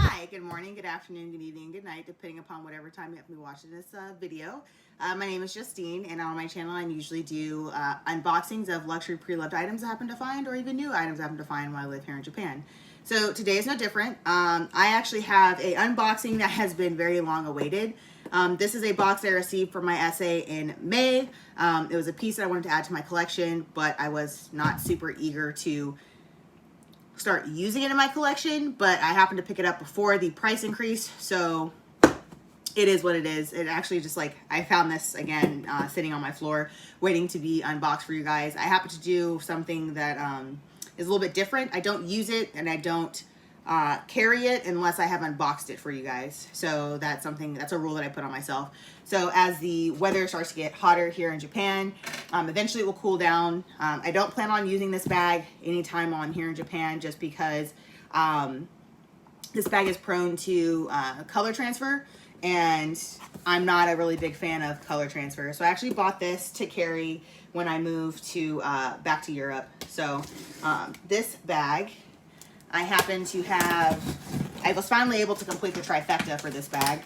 Hi, good morning, good afternoon, good evening, good night, depending upon whatever time you have to be watching this video. My name is Justine, and on my channel I usually do unboxings of luxury pre-loved items I happen to find, or even new items I happen to find while I live here in Japan. So today is no different. I actually have a unboxing that has been very long awaited. This is a box I received for my essay in May. It was a piece that I wanted to add to my collection, but I was not super eager to start using it in my collection, but I happened to pick it up before the price increase, so it is what it is. It actually just like, I found this again sitting on my floor waiting to be unboxed for you guys. I happen to do something that is a little bit different. I don't use it and I don't carry it unless I have unboxed it for you guys. So that's a rule that I put on myself. So as the weather starts to get hotter here in Japan, eventually it will cool down. I don't plan on using this bag anytime on here in Japan, just because this bag is prone to color transfer, and I'm not a really big fan of color transfer. So I actually bought this to carry when I moved to back to Europe. So this bag, I happen to have, I was finally able to complete the trifecta for this bag.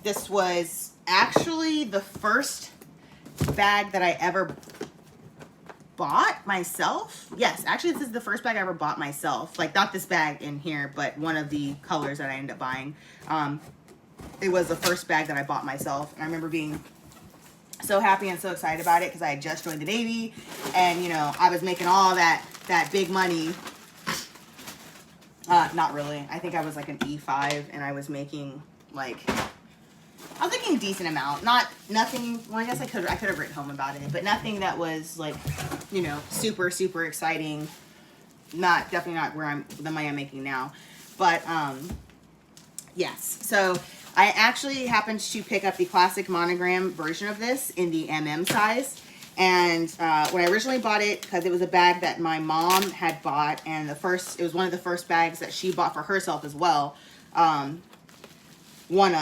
This was actually the first bag that I ever bought myself. Yes, actually this is the first bag I ever bought myself. Like, not this bag in here, but one of the colors that I ended up buying. It was the first bag that I bought myself, and I remember being so happy and so excited about it because I had just joined the Navy, and you know, I was making all that big money. Not really. I think I was like an E5, and I was making like, I was making a decent amount. Nothing, well, I guess I could have written home about it, but nothing that was like, you know, super, super exciting. Definitely not where the money I'm making now. But, yes. So I actually happened to pick up the classic monogram version of this in the MM size. And when I originally bought it, because it was a bag that my mom had bought, and it was one of the first bags that she bought for herself as well. One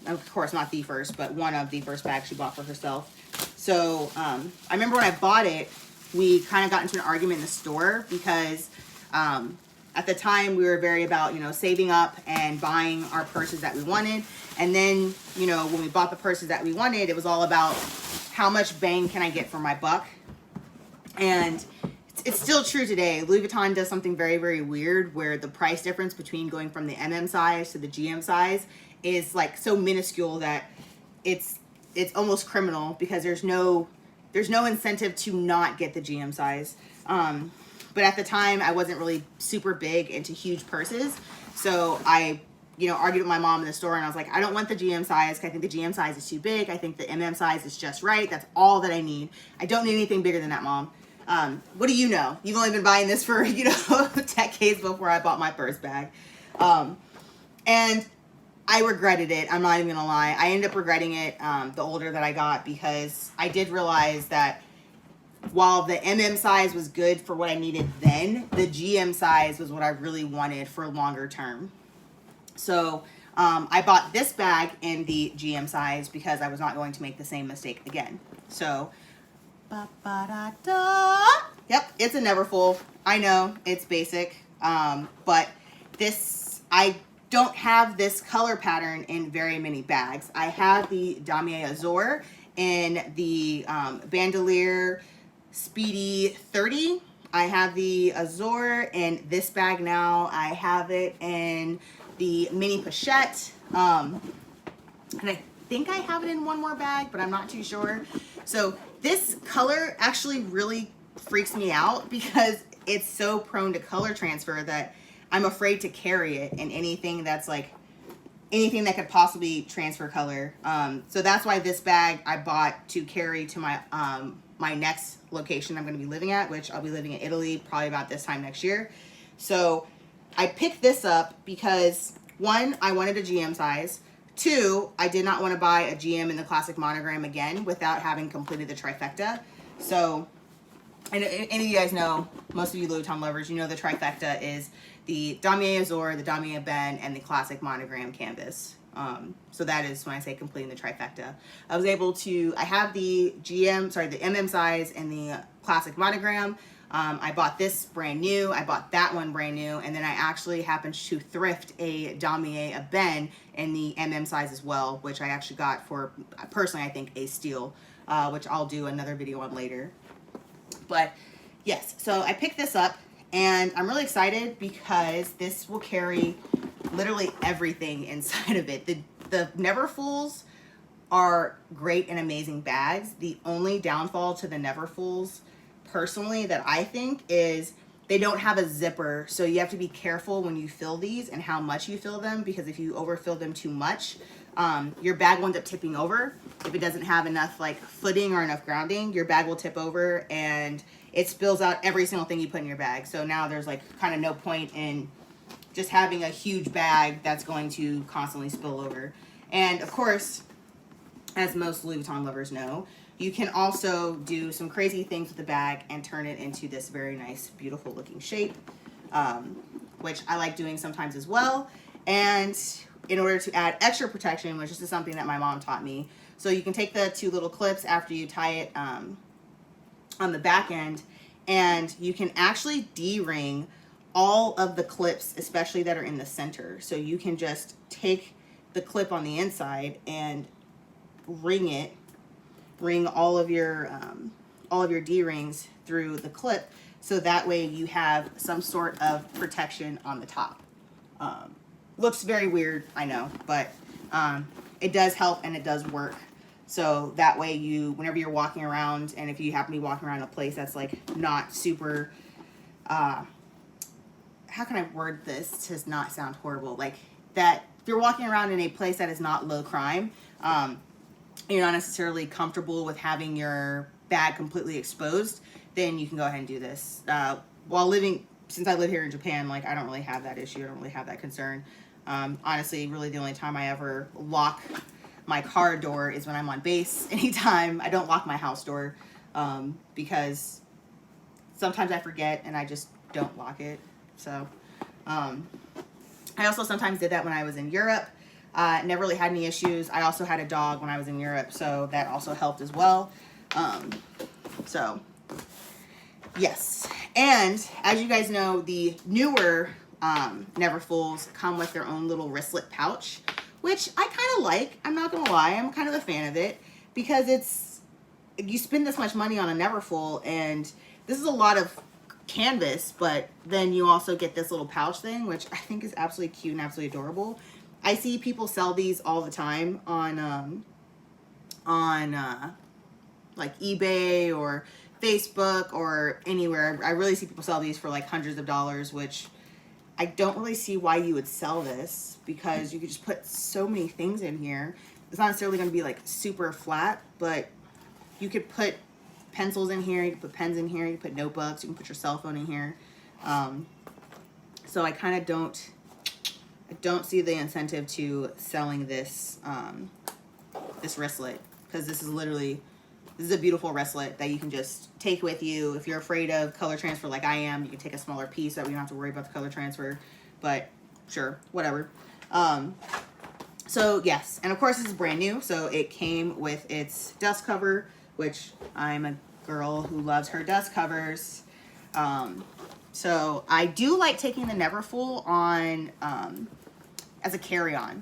of course, not the first, but one of the first bags she bought for herself. So I remember when I bought it, we kind of got into an argument in the store because at the time we were very about, you know, saving up and buying our purses that we wanted. And then, you know, when we bought the purses that we wanted, it was all about how much bang can I get for my buck. And it's still true today. Louis Vuitton does something very, very weird where the price difference between going from the MM size to the GM size is like so minuscule that it's almost criminal, because there's no incentive to not get the GM size. But at the time I wasn't really super big into huge purses, so I, you know, argued with my mom in the store, and I was like, I don't want the GM size, because I think the GM size is too big. I think the MM size is just right. That's all that I need. I don't need anything bigger than that, Mom. What do you know? You've only been buying this for, you know, decades before I bought my first bag. And I regretted it. I'm not even gonna lie. I ended up regretting it the older that I got, because I did realize that while the MM size was good for what I needed then, the GM size was what I really wanted for longer term. So I bought this bag in the GM size because I was not going to make the same mistake again. So, yep, it's a Neverfull. I know, it's basic, but I don't have this color pattern in very many bags. I have the Damier Azur in the Bandolier Speedy 30. I have the Azur in this bag now. I have it in the mini pochette, and I think I have it in one more bag, but I'm not too sure. So this color actually really freaks me out because it's so prone to color transfer that I'm afraid to carry it in anything that's like anything that could possibly transfer color. So that's why this bag I bought to carry to my my next location I'm going to be living at, which I'll be living in Italy probably about this time next year. So I picked this up because, one, I wanted a GM size. Two, I did not want to buy a GM in the classic monogram again without having completed the trifecta. So, and any of you guys know, most of you Louis Vuitton lovers, you know the trifecta is the Damier Azur, the Damier Ben, and the classic monogram canvas. So that is when I say completing the trifecta. I have the MM size and the classic monogram. I bought this brand new, I bought that one brand new, and then I actually happened to thrift a Damier, a Ben, in the size as well, which I actually got for, personally, I think a steal, which I'll do another video on later. But yes, so I picked this up, and I'm really excited because this will carry literally everything inside of it. The Neverfulls are great and amazing bags. The only downfall to the Neverfulls, personally, that I think is they don't have a zipper, so you have to be careful when you fill these and how much you fill them, because if you overfill them too much, your bag will end up tipping over. If it doesn't have enough like footing or enough grounding, your bag will tip over and it spills out every single thing you put in your bag. So now there's like kind of no point in just having a huge bag that's going to constantly spill over. And of course, as most Louis Vuitton lovers know, you can also do some crazy things with the bag and turn it into this very nice, beautiful looking shape, which I like doing sometimes as well. And in order to add extra protection, which is something that my mom taught me, so you can take the 2 little clips after you tie it on the back end, and you can actually D-ring all of the clips, especially that are in the center. So you can just take the clip on the inside and ring all of your D-rings through the clip, so that way you have some sort of protection on the top. Looks very weird, I know, but it does help and it does work. So that way you, whenever you're walking around, and if you happen to be walking around a place that's like not super, how can I word this to not sound horrible? Like that, if you're walking around in a place that is not low crime, you're not necessarily comfortable with having your bag completely exposed, then you can go ahead and do this. Since I live here in Japan, like I don't really have that issue. I don't really have that concern. Honestly, really the only time I ever lock my car door is when I'm on base. Anytime I don't lock my house door, because sometimes I forget and I just don't lock it. So I also sometimes did that when I was in Europe. Never really had any issues. I also had a dog when I was in Europe, so that also helped as well. So yes, and as you guys know, the newer Neverfulls come with their own little wristlet pouch, which I kind of like. I'm not gonna lie, I'm kind of a fan of it, because you spend this much money on a Neverfull, and this is a lot of canvas, but then you also get this little pouch thing, which I think is absolutely cute and absolutely adorable. I see people sell these all the time on like eBay or Facebook or anywhere. I really see people sell these for like hundreds of dollars, which I don't really see why you would sell this, because you could just put so many things in here. It's not necessarily going to be like super flat, but you could put pencils in here, you can put pens in here, you can put notebooks, you can put your cell phone in here. So I kind of don't see the incentive to selling this this wristlet, because this is a beautiful wristlet that you can just take with you. If you're afraid of color transfer like I am, you can take a smaller piece so that we don't have to worry about the color transfer, but sure, whatever. So yes, and of course this is brand new, so it came with its dust cover, which I'm a girl who loves her dust covers. So I do like taking the Neverfull on as a carry-on.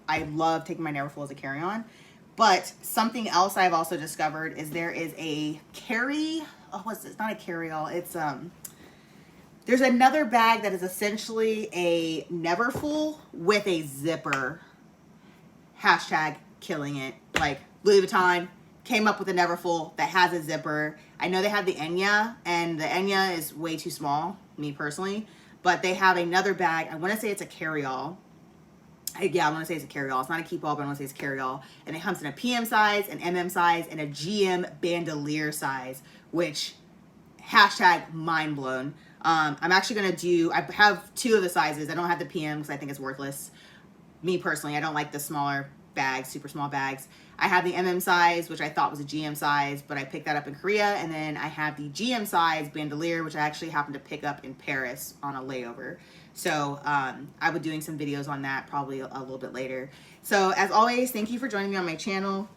I love taking my Neverfull as a carry-on. But something else I've also discovered is there is a it's not a carry-all, it's there's another bag that is essentially a Neverfull with a zipper. Hashtag killing it. Like Louis Vuitton came up with a Neverfull that has a zipper. I know they have the Enya, and the Enya is way too small, me personally, but they have another bag. I want to say it's a carry-all. Yeah, I want to say it's a carry-all. It's not a keep-all, but I want to say it's a carry-all. And it comes in a PM size, an MM size, and a GM bandolier size, which hashtag mind blown. I'm actually going to I have 2 of the sizes. I don't have the PM because I think it's worthless. Me personally, I don't like the smaller bags, super small bags. I have the MM size, which I thought was a GM size, but I picked that up in Korea. And then I have the GM size bandolier, which I actually happened to pick up in Paris on a layover. So I'll be doing some videos on that probably a little bit later. So as always, thank you for joining me on my channel.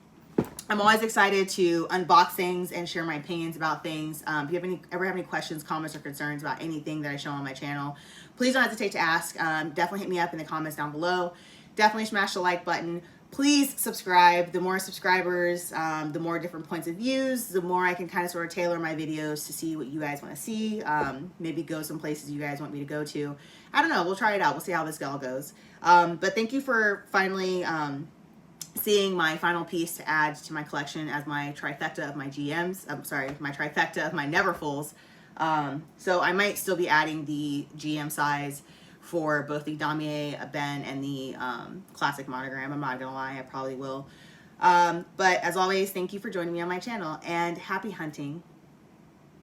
I'm always excited to unbox things and share my opinions about things. If you ever have any questions, comments, or concerns about anything that I show on my channel, please don't hesitate to ask. Definitely hit me up in the comments down below. Definitely smash the like button. Please subscribe. The more subscribers, the more different points of views, the more I can kind of sort of tailor my videos to see what you guys want to see. Maybe go some places you guys want me to go to. I don't know. We'll try it out. We'll see how this all goes. But thank you for finally seeing my final piece to add to my collection as my trifecta of my GMs. I'm sorry, my trifecta of my Neverfulls. So I might still be adding the GM size for both the Damier Ben and the classic monogram. I'm not gonna lie, I probably will. But as always, thank you for joining me on my channel, and happy hunting.